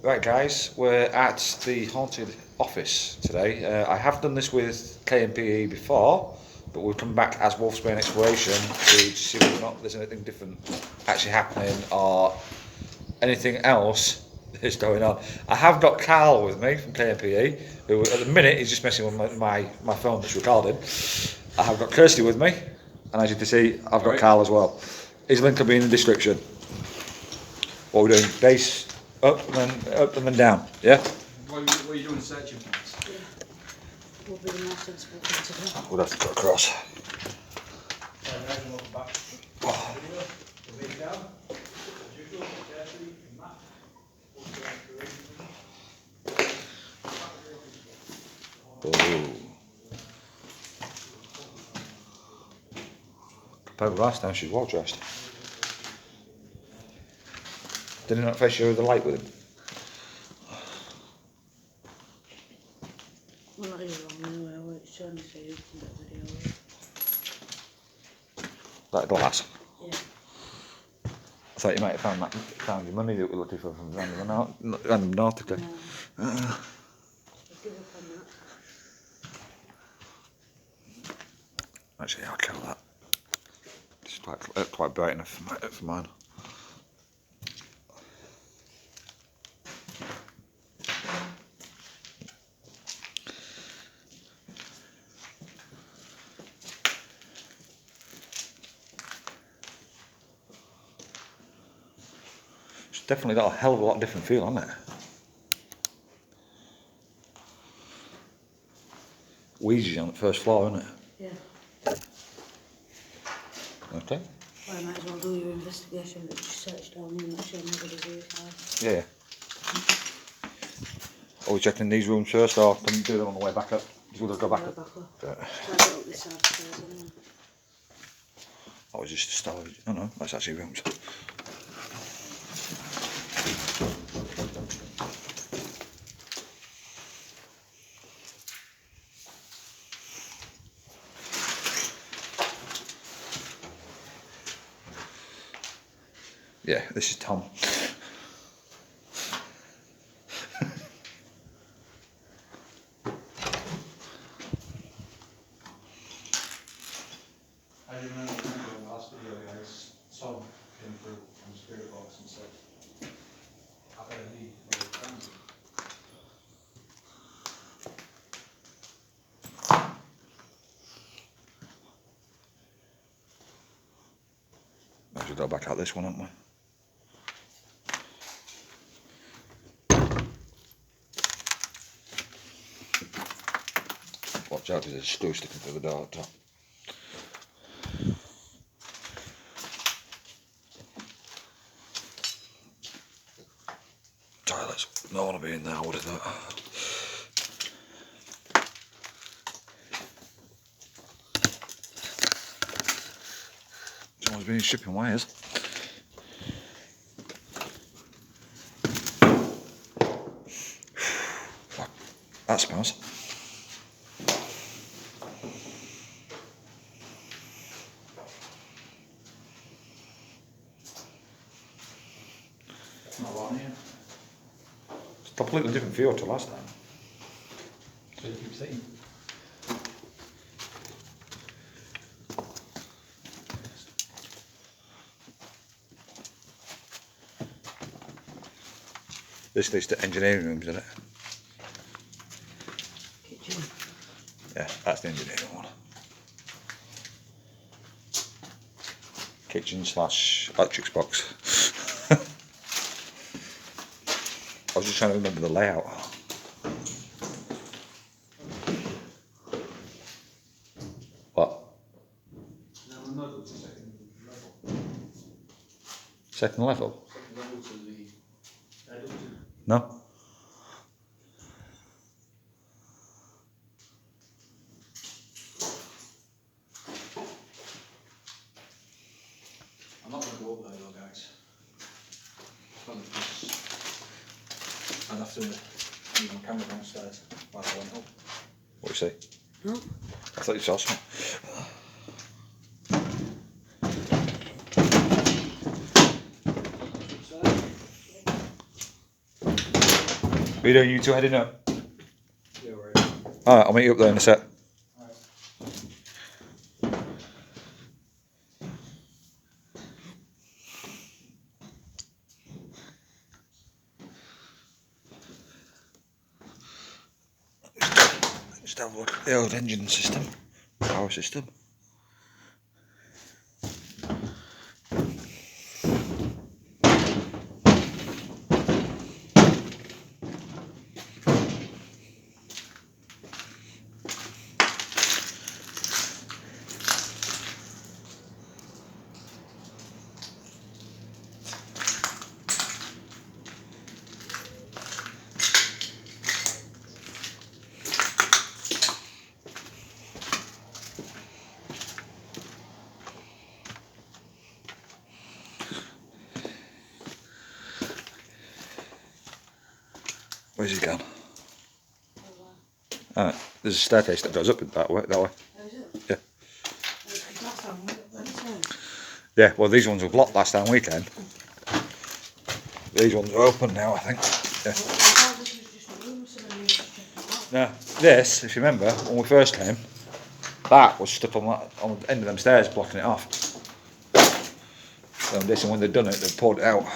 Right guys, we're at the haunted office today. I have done this with KMPE before, but we'll come back as Wolfsbane Exploration to see whether or not there's anything different actually happening or anything else is going on. I have got Carl with me from KMPE, who at the minute is just messing with my phone that's recording. I have got Kirsty with me, and as you can see, I've got Carl as well. His link will be in the description. What we're doing, base up and then down, yeah? What are you doing, searching for? Yeah. Will be the more sensible thing to do. We'll have to cut across. Oh. Compared with last time, she's well dressed. Did it not face you with the light with him? Well, not really long anyway, I won't show you so you can get a video of it. That glass? Yeah. I thought you might have found your money that we're looking for from random Nautica. No. I'll give up on that. Actually, I'll kill that. It's quite bright enough for mine. It's definitely got a hell of a lot different feel, hasn't it? Ouija's on the first floor, isn't it? Yeah. Okay. Well, I might as well do your investigation, but just search down here and make sure nobody's here. Yeah. Are we checking these rooms first, or can we do them on the way back up? We'll just go back up. Try to get up this side stairs anyway. That was just a storage. Oh no, that's actually rooms. Yeah, this is Tom. I remember in the last video, guys, Tom came through on the spirit box and said, I better leave where it comes. Might as well go back out this one, haven't we? Watch out, there's a screw sticking through the door at the top. Toilets. No one will be in there, I would have thought. Someone's been shipping wires. Fuck, that smells. Not long here. It's a completely different feel to last time. So you keep saying. This is the engineering rooms, isn't it? Kitchen. Yeah, that's the engineering one. Kitchen / electrics box. I was just trying to remember the layout. What? No, another second level. Second level? Second level to the adult. No? I'm not going to go up there though, guys. I'd have to leave my camera downstairs while I went up. What do you say? No? I thought you saw something. What are you doing? You two heading up? Yeah, right. Alright, I'll meet you up there in a sec. Just have a look at the old engine system, power system. Where's he gone? Alright, there's a staircase that goes up that way. Oh, is it? Yeah. Last time we went down. Yeah, well these ones were blocked last time weekend. These ones are open now, I think. I thought this was just a room, so then we just checked it out. Yeah. Now, this, if you remember, when we first came, that was stuck on the end of them stairs blocking it off. So I'm guessing when they'd done it, they'd poured it out.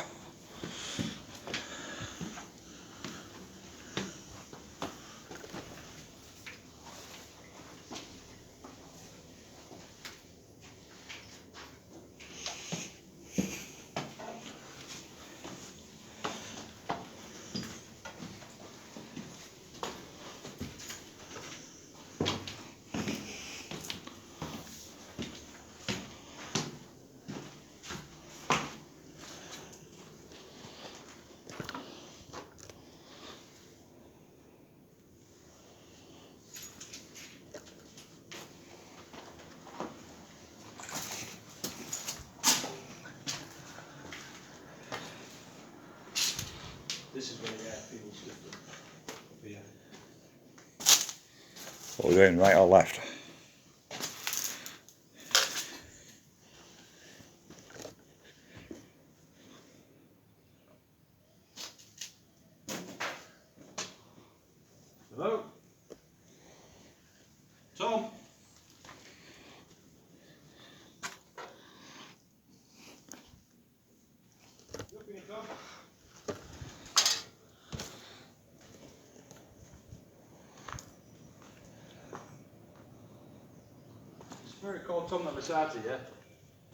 This is where the air feels different. Up here. What we're doing, right or left? Hello? Tom? You up here, Tom? It's a very cold Tom that beside you, yeah?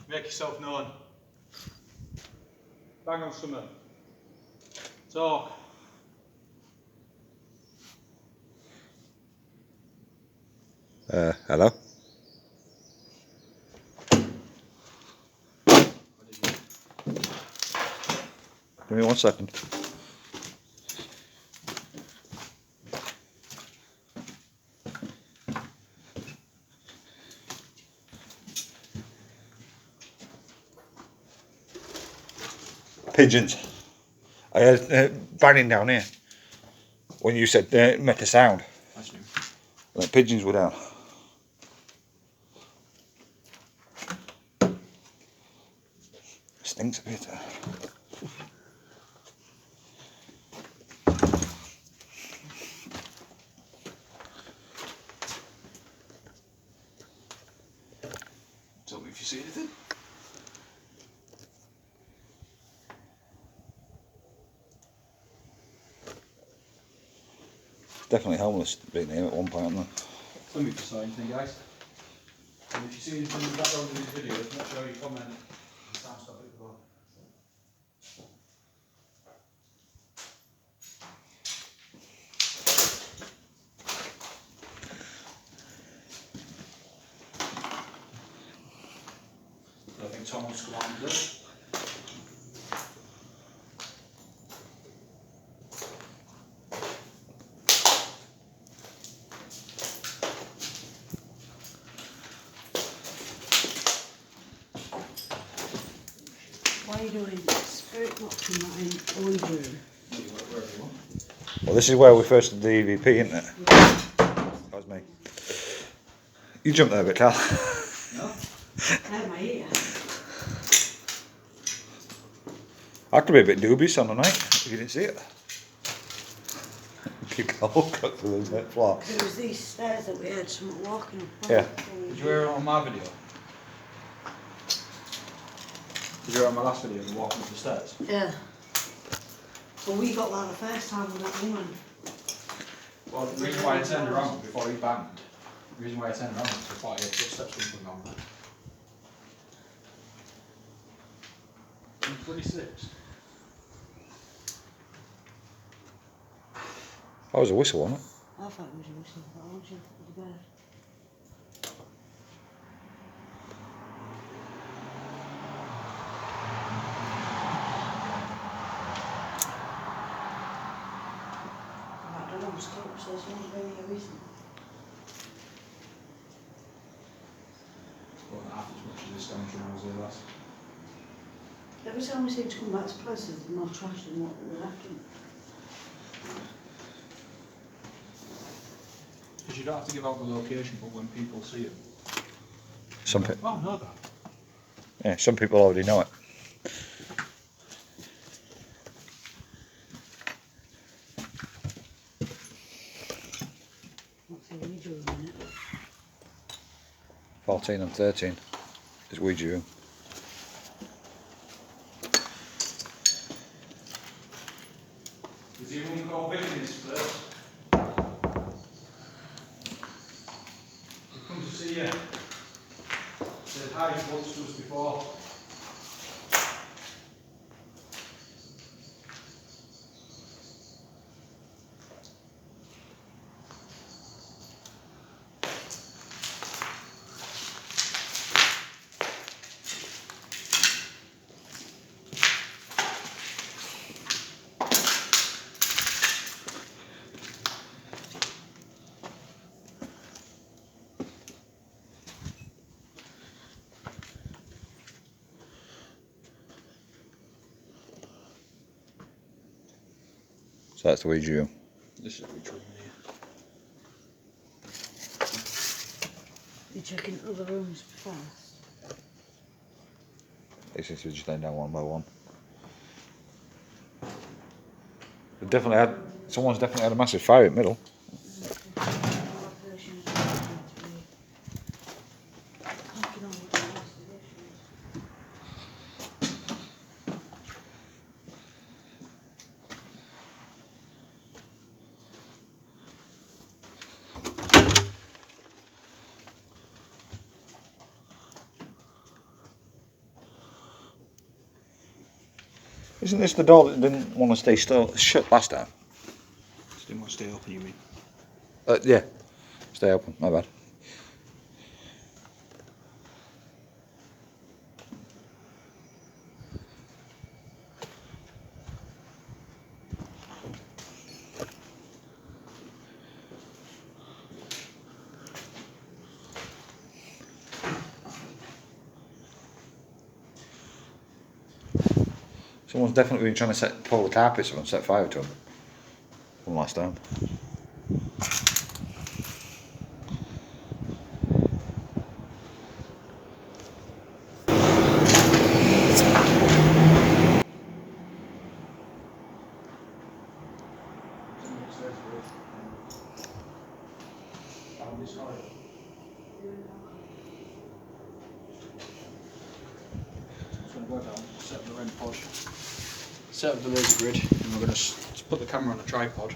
Make yourself known. Bang on summer. Talk. Hello? Give me 1 second. Pigeons. I heard banging down here when you said make a sound. That's new. Like pigeons were down. Stinks a bit. Tell me if you see anything. Definitely homeless being here at one point, aren't there? Tell me if you saw anything, guys. And if you see anything in the background of these videos, make sure you comment. Sam, stop it before. I think Tom wants to come on and do it. Why are you doing spirit box in that old room? Wherever you want. Well, this is where we first did the EVP, isn't it? That was me. You jumped there a bit, Cal. No? Out of my ear. I could be a bit dubious on the night if you didn't see it. You can't walk up to the next floor. Because it was these stairs that we heard someone walking up. Yeah. Did you hear it on my video? Did you hear it on my last video, the walking up the stairs? Yeah. Well, we got that the first time with that woman. Well, the reason why I turned around before he banged, the reason why I turned around was because I thought I had footsteps coming down there. 26. That was a whistle, wasn't it? I thought it was a whistle, but I wasn't sure if it was a bird. I don't know, I'm scared of this one's very recent. Well, not half as much as this damage when I was there last. Every time we seem to come back to places, there's more trash than what we left them. Because you don't have to give out the location, but when people see it, Some oh, no, that. yeah, some people already know it. What's the Ouija room in it? 14 and 13 is Ouija room. Does anyone go big in this place? We've come to see you. Said hi once to us before. So that's the Ouija room. This is which room here. You checking other rooms first? This is just going down one by one. They've definitely had, someone's definitely had a massive fire in the middle. Isn't this the door that didn't want to stay shut last time? Just didn't want to stay open, you mean? Yeah, stay open, my bad. Someone's definitely been trying to pull the carpets up and set fire to them. One last time. Set up the laser grid, and we're going to put the camera on a tripod.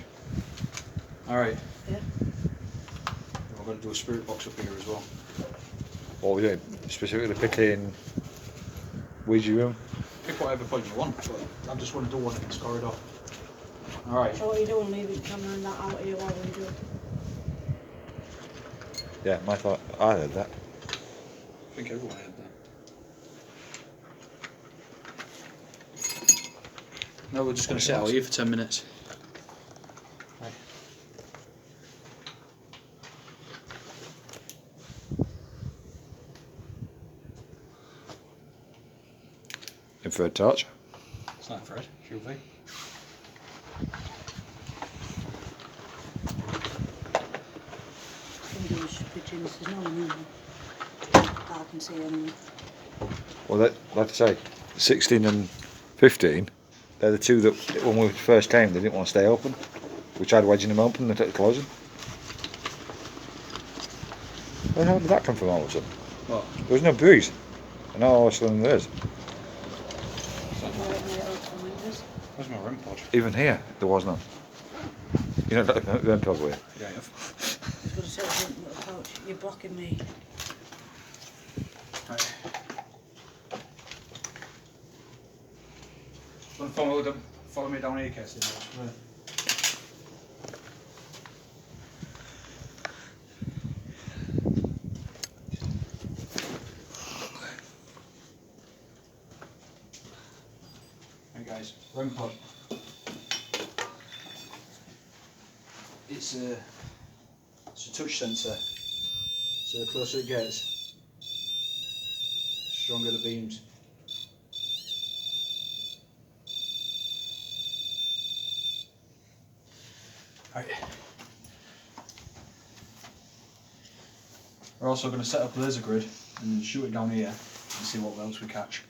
Alright. Yeah. And we're going to do a spirit box up here as well. What are we doing? Specifically picking Ouija room? Pick whatever point you want, but I just want to do one in this corridor. Alright. So what are you doing? Leaving the camera and that out here while we do it? Yeah, my thought, I heard that. I think everyone had that. No, we're just going to sit out here for 10 minutes. Right. Infrared torch. It's not Fred, should be. Somebody was just pitching this. There's no one in there. I can see anyone. Well, like I say, 16 and 15, they're the two that when we first came, they didn't want to stay open. We tried wedging them open and they took the closing. Where the hell did that come from all of a sudden? What? There was no breeze. And now all of a sudden there is. Where's my REM pod? Even here, there was none. You know, the end pod were you? Yeah, I was going to say something about the pouch. You're blocking me. Right. Want to follow me down here, Kirsty? Hey guys, REM pod. It's a touch sensor, so the closer it gets, the stronger the beams. Right. We're also going to set up a laser grid and shoot it down here and see what else we catch.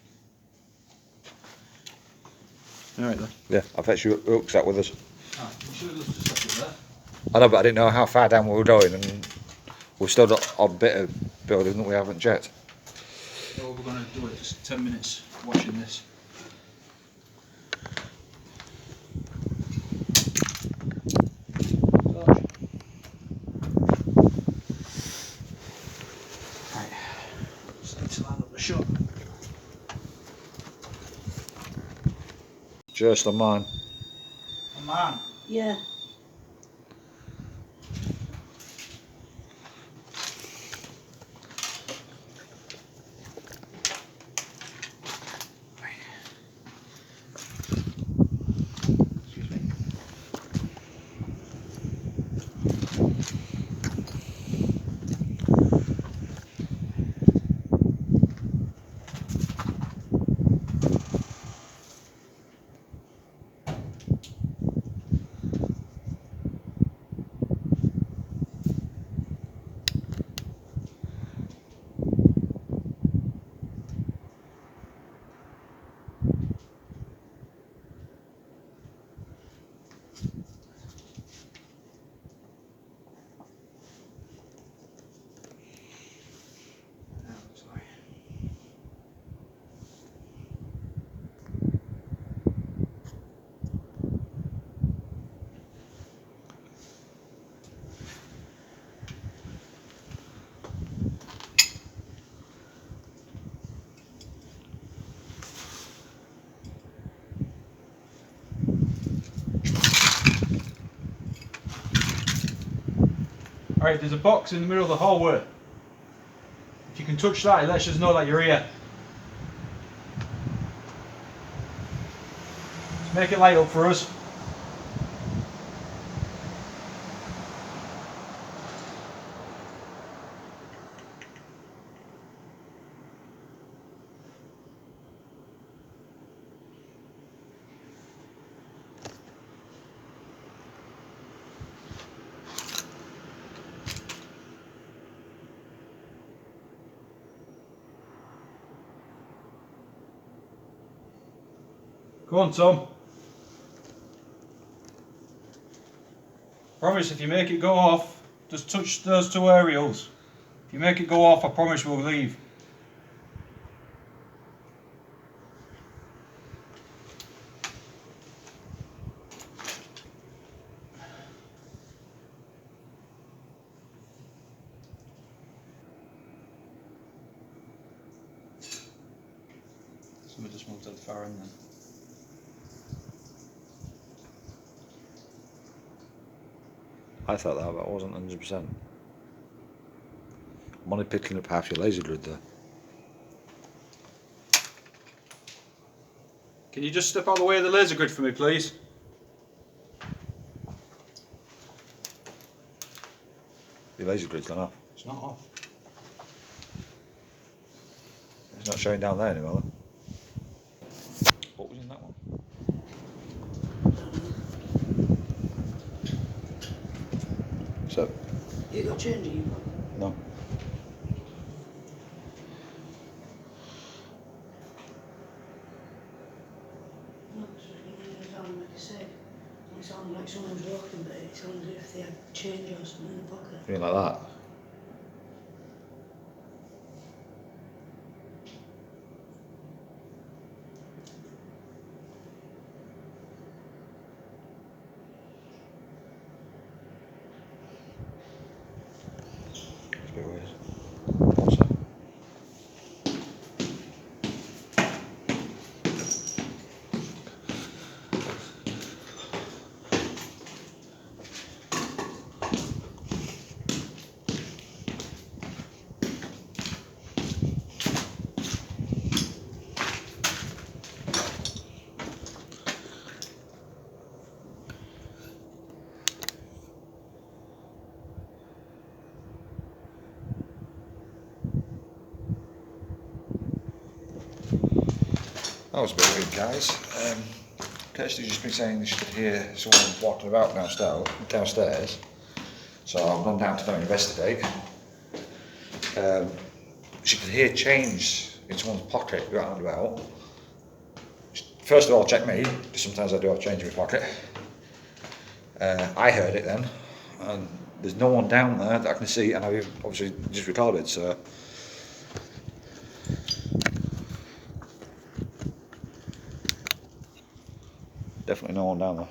Alright then. Yeah, I bet you Hook's that with us. Ah, we should have just left it there. I know, but I didn't know how far down we were going, and we've still got a bit of building that we haven't yet. So we're going to do it just 10 minutes watching this. Right, just need to line up the shot. Just on mine. Oh man, Yeah. excuse me. Sorry. Alright, there's a box in the middle of the hallway. If you can touch that, it lets us know that you're here. Let's make it light up for us. Go on, Tom. Promise if you make it go off, just touch those two aerials. If you make it go off, I promise we'll leave. So we just moved to the far end then. I thought that, but I wasn't 100%. I'm only picking up half your laser grid there. Can you just step out of the way of the laser grid for me, please? Your laser grid's gone off. It's not off. It's not showing down there anymore. What was in that one? So, You got changing? no. No, so you can sound like you say. It sounded like someone was walking. open, but it's only if they had change or something in the pocket. Something like that. It's a bit weird. What's that? That was a bit weird, guys. Kirsty's just been saying she could hear someone walking about downstairs. So I've gone down to go investigate. She could hear change in someone's pocket round and about. First of all, check me, because sometimes I do have change in my pocket. I heard it then, and there's no one down there that I can see, and I've obviously just recorded, so. Definitely no one down there.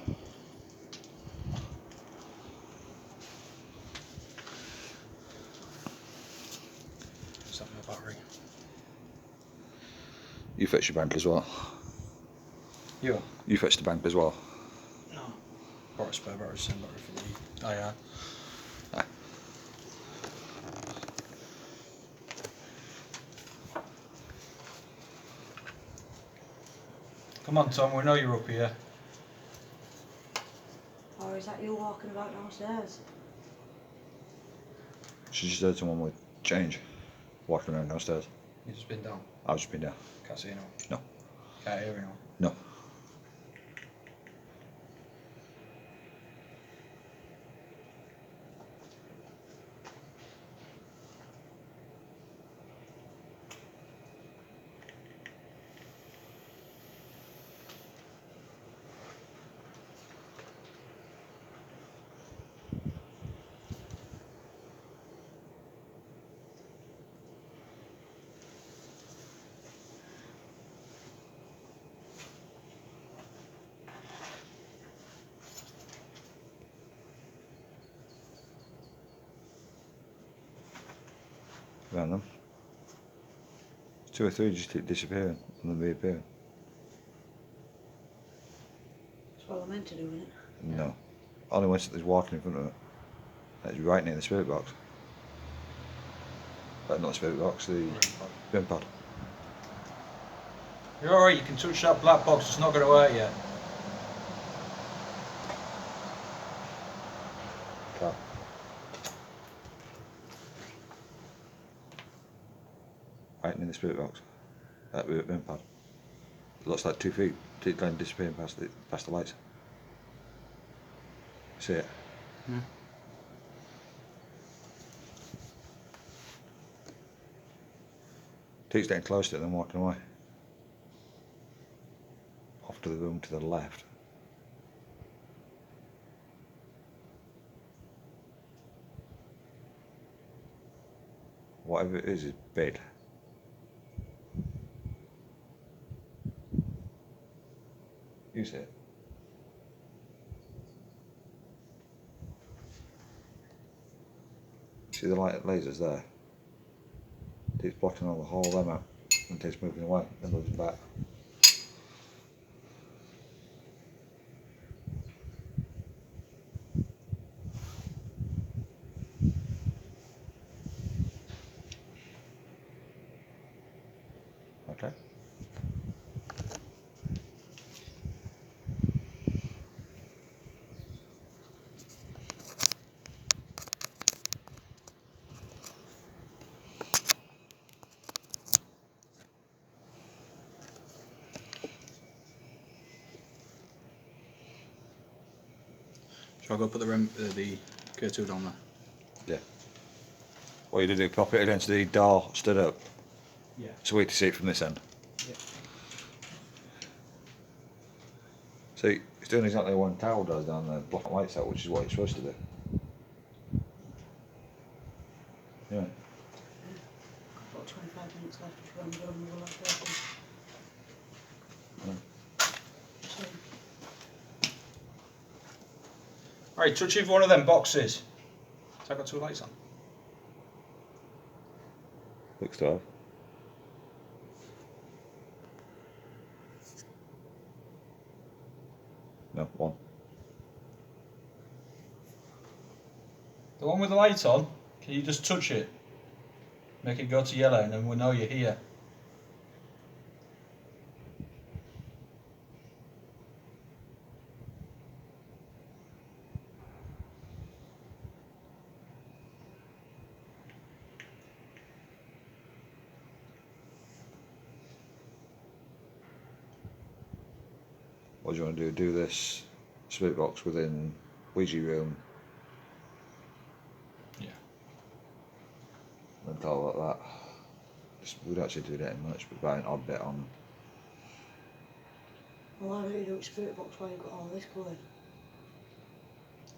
Is that my battery? You fetched your bank as well. You? You fetched the bank as well. No. Brought a spare battery, same battery for the IR. Ah. Come on, Tom, we know you're up here. Or is that you walking about downstairs? She just heard someone with change walking around downstairs. You've just been down. I've just been down. Can't see anyone. No. Can't hear anyone. No. Around them. Two or three just keep disappearing and then reappearing. That's what I meant to do, isn't it? No. Only when something's walking in front of it. That's right near the spirit box. Not the spirit box, the REM pad. You're alright, you can touch that black box, it's not going to hurt you. Can't. Right near the spirit box. That REM pad. It looks like 2 feet. Keep going disappearing past the lights. See it? Yeah. Keeps getting close to it, then walking away. Off to the room to the left. Whatever it is big. You see it? See the light lasers there? It's blocking all the whole of them out and it's moving away, then moving back. Okay. Shall I go put the K2 down there? Yeah. What you did, you prop it against the door, stood up, Yeah. so we can see it from this end. Yeah. See, It's doing exactly what one tower does down there, blocking lights out, which is what it's supposed to do. Yeah. Got 25 minutes left before I'm done with the last person. So, Right, touch either one of them boxes. Has that got 2 lights on? Looks to have. No, one. The one with the light on, can you just touch it? Make it go to yellow and then we'll know you're here. What do you want to do? Do this spirit box within Ouija room. Yeah. And all like that. We'd actually do that much, but buy an odd bit on. well, why don't you do it spirit box while you've got all this going?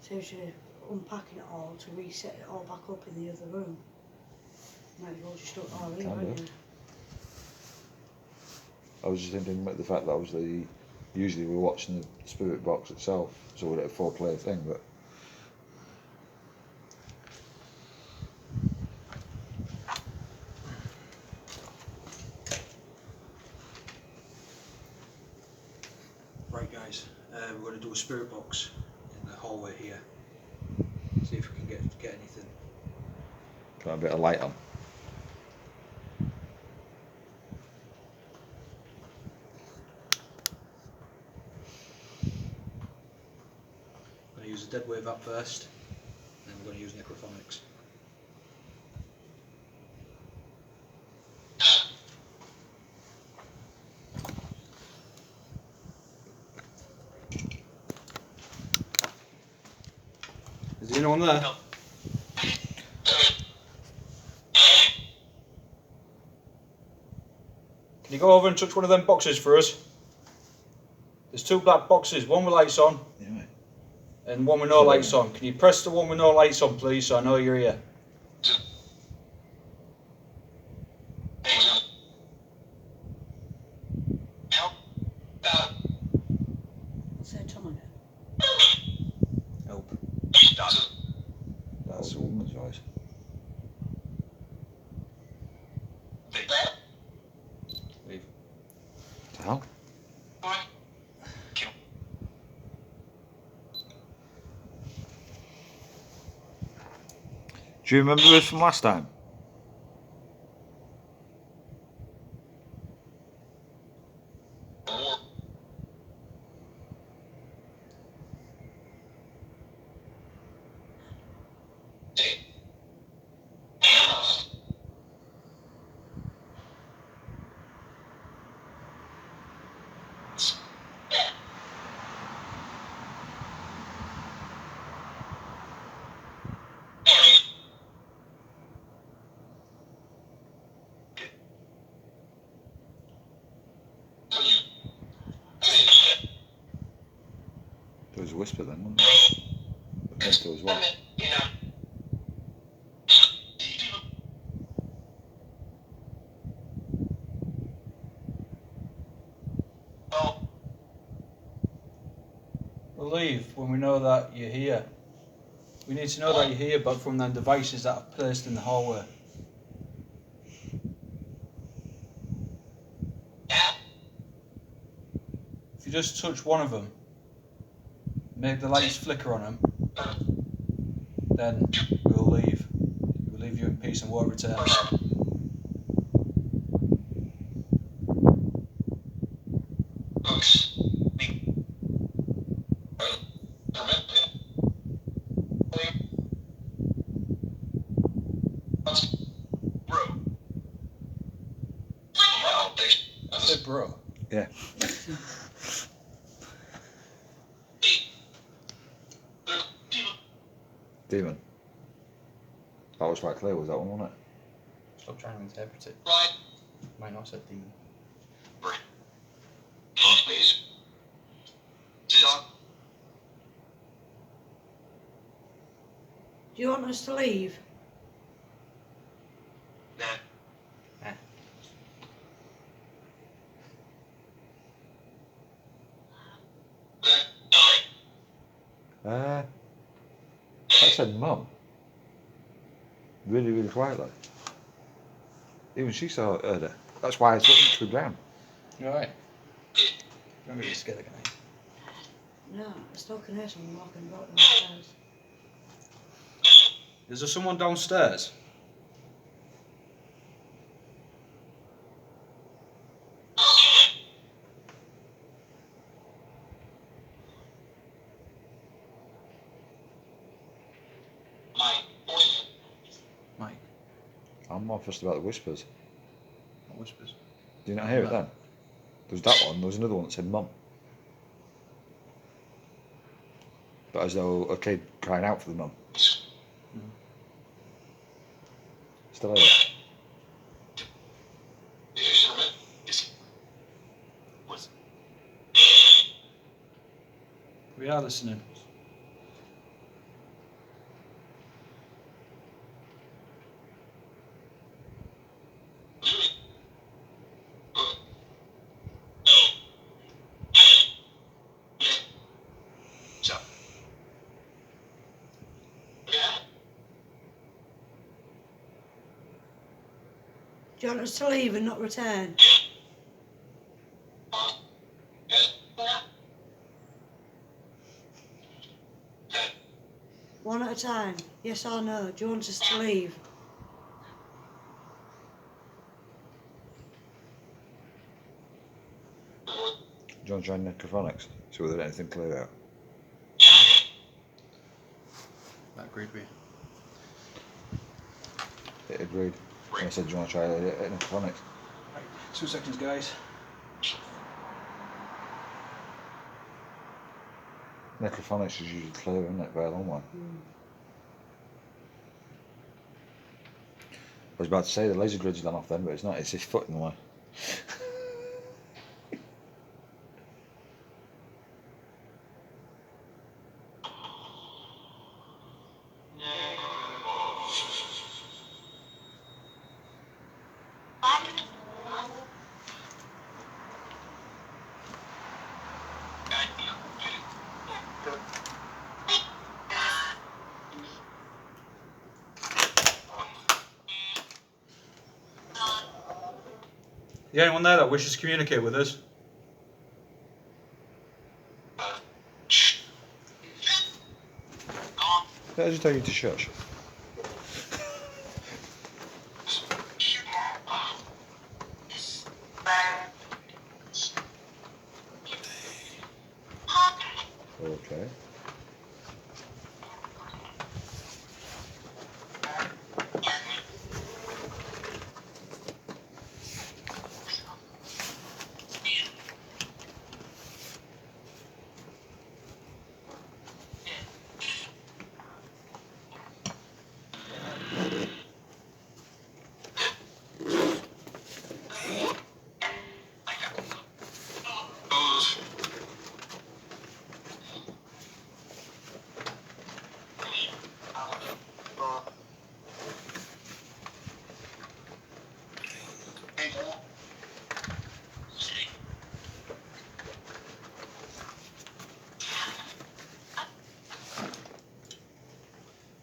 Saves you unpacking it all to reset it all back up in the other room. Might as well just do it all in, Can wouldn't do. you? I was just thinking about the fact that obviously usually we're watching the spirit box itself, so we're at a 4-player thing, but Right guys, we're going to do a spirit box in the hallway here. See if we can get anything. got a bit of light on. I'm going to use a dead wave up first, then we're going to use necrophonics. Is there anyone there? No. Can you go over and touch one of them boxes for us? There's 2 black boxes, one with lights on Yeah. and one with no lights on. Can you press the one with no lights on please so I know you're here? What's their tongue on it? Help. That's a woman's voice. Leave. The hell? Do you remember this from last time? There was a whisper then, wasn't there? The pesto as well. We'll leave when we know that you're here. We need to know that you're here, but from them devices that are placed in the hallway. If you just touch one of them, make the lights flicker on them, then we'll leave. We'll leave you in peace and won't return. I said bro. Yeah. Demon. That was quite clear, was that one, wasn't it? Stop trying to interpret it. Might not have said demon. Do you want us to leave? I said mum. Really, really quietly. Even she heard it. That's why it's looking to the ground. You alright? Remember you're scared again, No, I still can hear someone walking about downstairs. Is there someone downstairs? Mike. I'm more fussed about the whispers. What whispers? Do you not hear it then? There was that one, there was another one that said mum. But as though a kid crying out for the mum. Still hear it. We are listening. Do you want us to leave and not return? One at a time. Yes or no? Do you want us to leave? Do you want to try necrophonics? See whether anything cleared out. That agreed with you. It agreed. And I said, do you want to try necrophonics? Right, 2 seconds, guys. Necrophonics is usually clear, isn't it? By a long way. I was about to say the laser grid's gone off then, but it's not. It's his foot in the way. Yeah, anyone there that wishes to communicate with us? Did I just tell you to shush? Okay.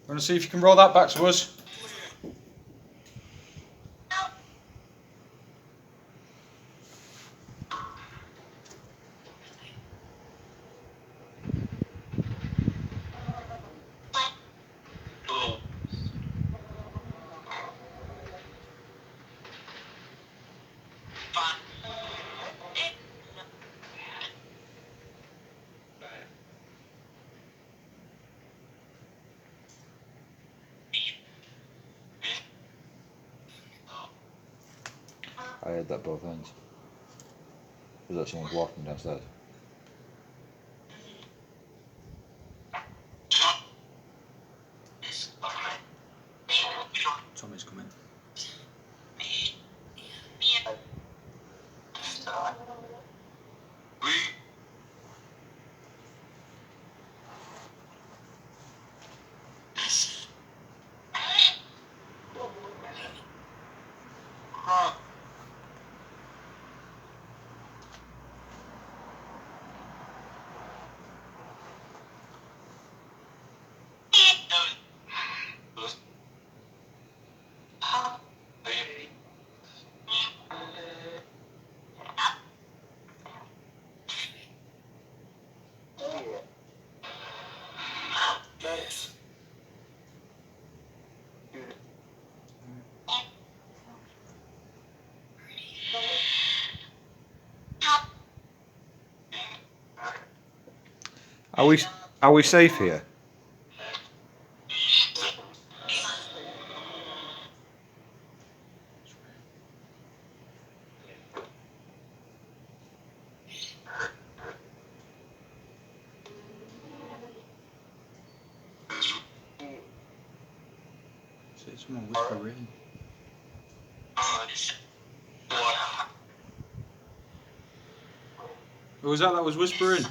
Want to see if you can roll that back to us? I heard that both ends. Was that someone walking downstairs? Tommy's coming. Are we safe here? Someone whispering. Who was that was whispering?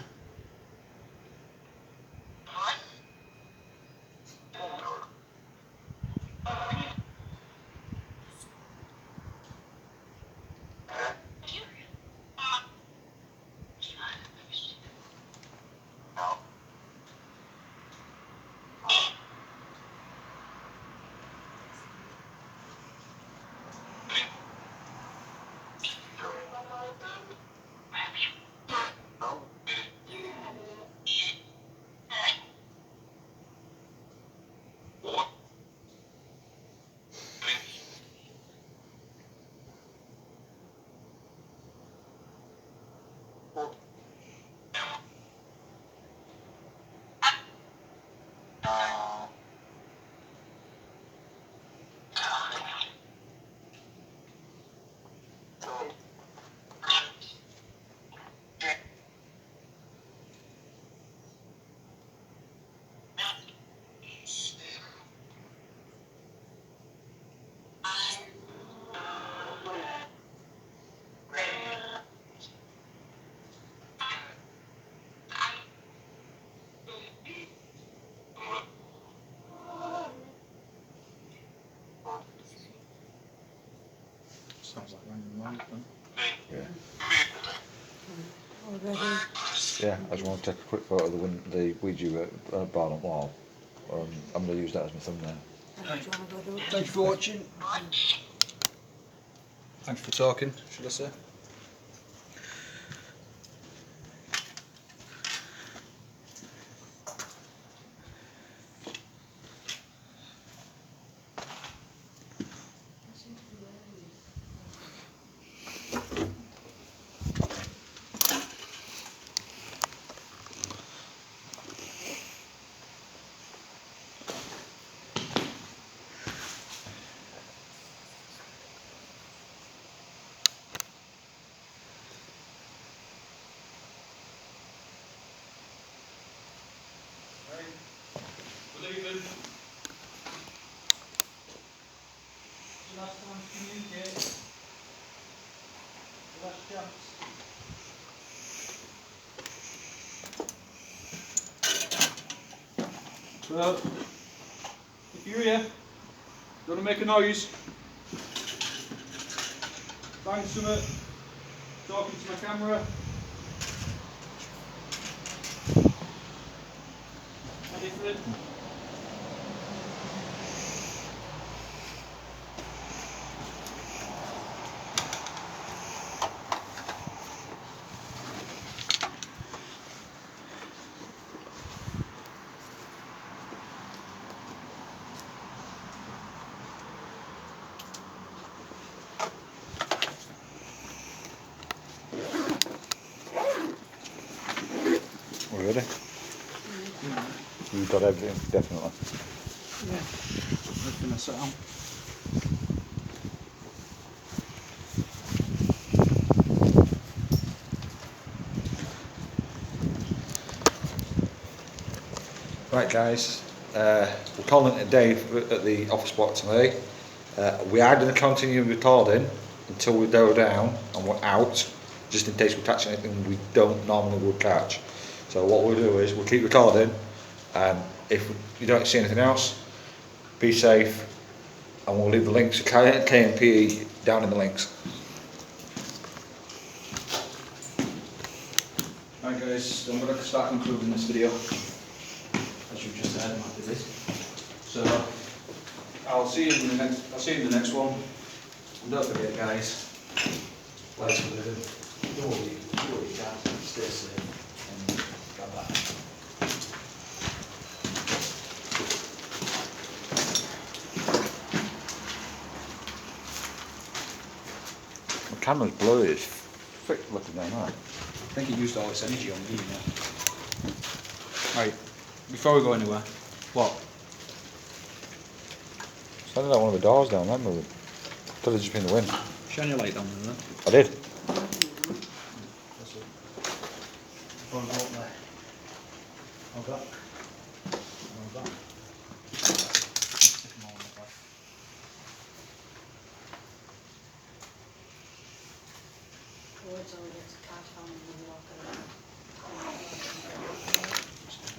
Sounds like random light, then. Yeah. Already. Yeah, I just want to take a quick photo of the Ouija board on wall. I'm going to use that as my thumbnail. Thanks for watching. Thanks for talking, should I say? Good evening. Last time to communicate. Last chance. So, if you're here, you want to make a noise, find something, talking to my camera. Anything. We're ready? You've got everything, definitely. Yeah. Everything I set on. Right guys, we're calling it a day at the office block today. We are going to continue recording until we go down and we're out, just in case we catch anything we don't normally would catch. So what we'll do is we'll keep recording, and if you don't see anything else, be safe, and we'll leave the links to KMPE down in the links. Right guys, so I'm going to start concluding this video. As you've just heard, I'm happy with this. So I'll see you in the next one. And don't forget guys, life's for living. Do what you can, stay safe, and get back. The camera's blurry as frick looking down that. I think it used all its energy on me, you know. Right, before we go anywhere, what? Standing out one of the doors down, remember? Could have just been the wind. Shine your light down there, then. I did. Before we go up there. Hold that. Hold that. Stick 'em all in the back. Wait till we get to cat phone and then walk around.